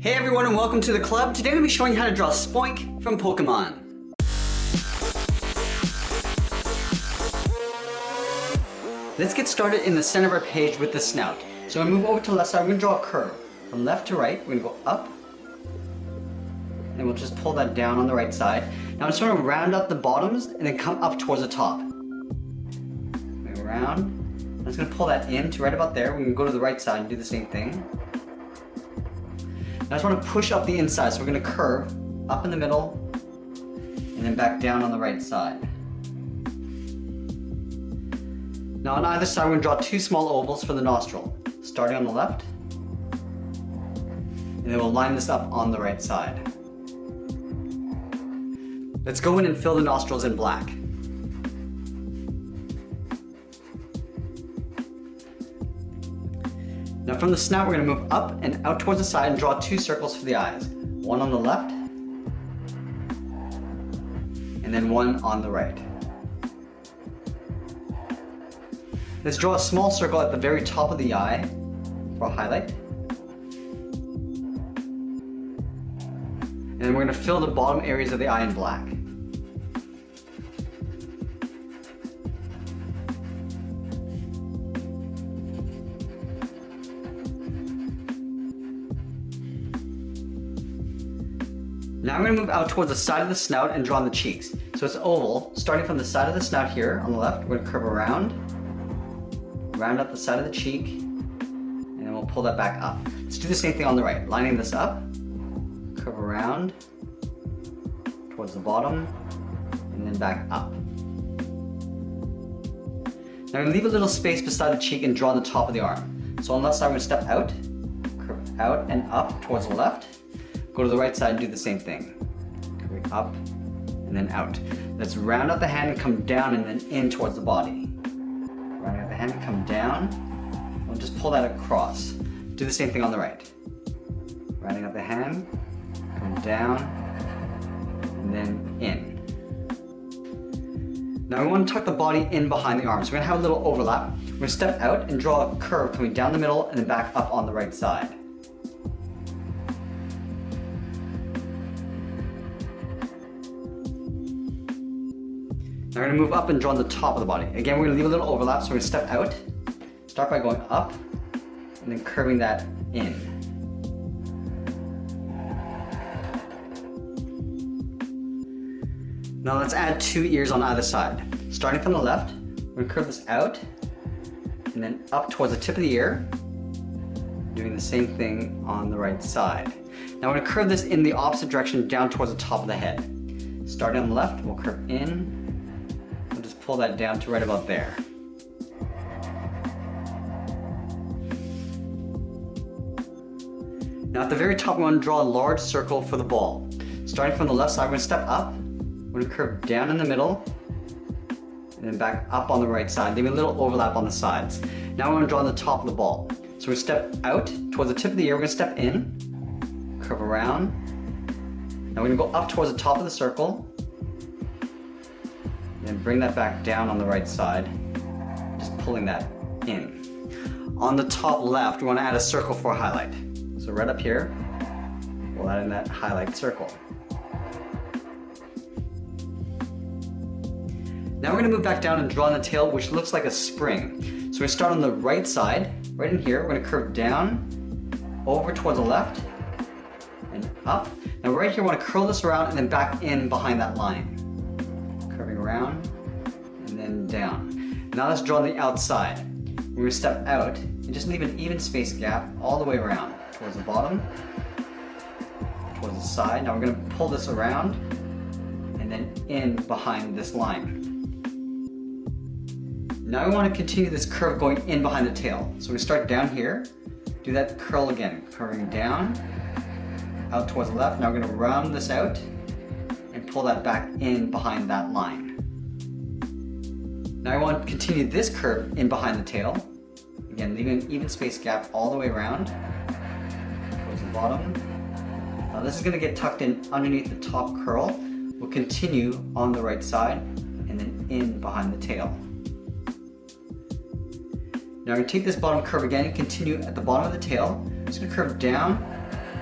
Hey everyone and welcome to the club. Today I'm going to be showing you how to draw SPOINK from Pokemon. Let's get started in the center of our page with the snout. So I'm going to move over to the left side. We're going to draw a curve. From left to right, we're going to go up. And we'll just pull that down on the right side. Now I'm just going to round up the bottoms and then come up towards the top. Go around. I'm just going to pull that in to right about there. We can go to the right side and do the same thing. I just want to push up the inside, so we're going to curve up in the middle and then back down on the right side. Now on either side we're going to draw two small ovals for the nostril, starting on the left, and then we'll line this up on the right side. Let's go in and fill the nostrils in black. Now from the snout we're going to move up and out towards the side and draw two circles for the eyes. One on the left and then one on the right. Let's draw a small circle at the very top of the eye for a highlight. And then we're going to fill the bottom areas of the eye in black. Now I'm going to move out towards the side of the snout and draw on the cheeks. So it's oval, starting from the side of the snout here on the left, we're going to curve around, round up the side of the cheek, and then we'll pull that back up. Let's do the same thing on the right, lining this up, curve around, towards the bottom, and then back up. Now I'm going to leave a little space beside the cheek and draw on the top of the arm. So on the left side, we're going to step out, curve out and up towards the left. Go to the right side and do the same thing. Curving up and then out. Let's round out the hand and come down and then in towards the body. Rounding out the hand and come down. We'll just pull that across. Do the same thing on the right. Rounding out the hand, come down, and then in. Now we want to tuck the body in behind the arms. We're going to have a little overlap. We're going to step out and draw a curve coming down the middle and then back up on the right side. Now we're going to move up and draw on the top of the body. Again, we're going to leave a little overlap, so we're going to step out, start by going up, and then curving that in. Now let's add two ears on either side. Starting from the left, we're going to curve this out, and then up towards the tip of the ear, doing the same thing on the right side. Now we're going to curve this in the opposite direction down towards the top of the head. Starting on the left, we'll curve in, pull that down to right about there. Now at the very top we want to draw a large circle for the ball. Starting from the left side, we're going to step up, we're going to curve down in the middle, and then back up on the right side, leaving a little overlap on the sides. Now we want to draw on the top of the ball. So we step out towards the tip of the ear, we're going to step in, curve around. Now we're going to go up towards the top of the circle, and bring that back down on the right side, just pulling that in. On the top left, we want to add a circle for a highlight. So right up here, we'll add in that highlight circle. Now we're going to move back down and draw on the tail, which looks like a spring. So we start on the right side, right in here, we're going to curve down, over towards the left, and up. Now right here, we want to curl this around and then back in behind that line. Curving around and then down. Now let's draw on the outside. We're going to step out and just leave an even space gap all the way around towards the bottom, towards the side. Now we're going to pull this around and then in behind this line. Now we want to continue this curve going in behind the tail. So we start down here, do that curl again, curving down, out towards the left. Now we're going to round this out and pull that back in behind that line. Now I want to continue this curve in behind the tail. Again, leaving an even space gap all the way around towards the bottom. Now this is going to get tucked in underneath the top curl. We'll continue on the right side and then in behind the tail. Now we're going to take this bottom curve again and continue at the bottom of the tail. Just going to curve down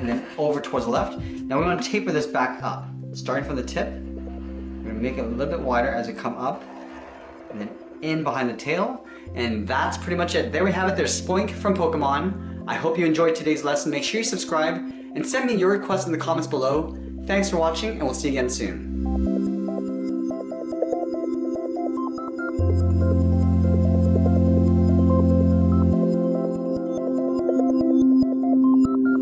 and then over towards the left. Now we want to taper this back up. Starting from the tip, we're going to make it a little bit wider as we come up, and then in behind the tail. And that's pretty much it. There we have it. There's Spoink from Pokemon. I hope you enjoyed today's lesson. Make sure you subscribe and send me your requests in the comments below. Thanks for watching, and we'll see you again soon.